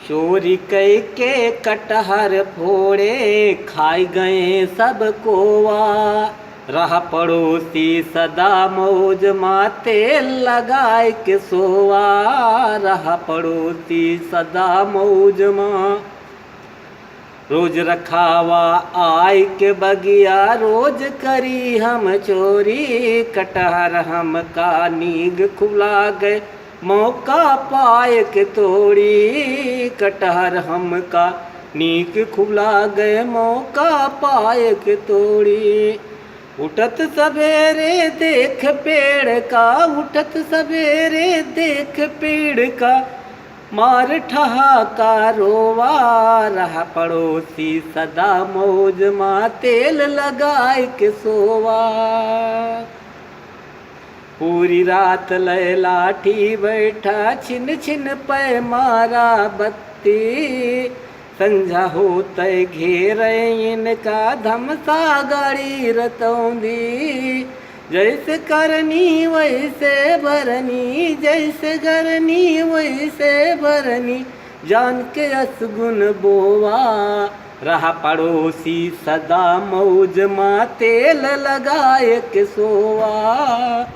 चोरी कई के कटहर फोड़े, खाई गए सब कोवा। रहा पड़ोसी सदा मौज माँ, तेल लगाए के सोवा। रहा पड़ोसी सदा मौज माँ, रोज रखावा आय के बगिया, रोज करी हम चोरी। कटहर हम का नीग खुला गए, मौका पाए के तोड़ी। कटहर हम का नीक खुला गए, मौका पाए के तोड़ी। उठत सवेरे देख पेड़ का, उठत सवेरे देख पेड़ का, मार ठहाका रोवा। रहा पड़ोसी सदा मौज माँ, तेल लगाए के सोवा। पूरी रात लय लाठी बैठा, छिन छिन पे मारा बत्ती। संझा होते घेरे इनका, धमसा गाड़ी रतौंदी। जैसे करनी वैसे भरनी, जैसे करनी वैसे भरनी, जान के असगुन बोवा। रहा पड़ोसी सदा मौज माँ, तेल लगाए के सोवा।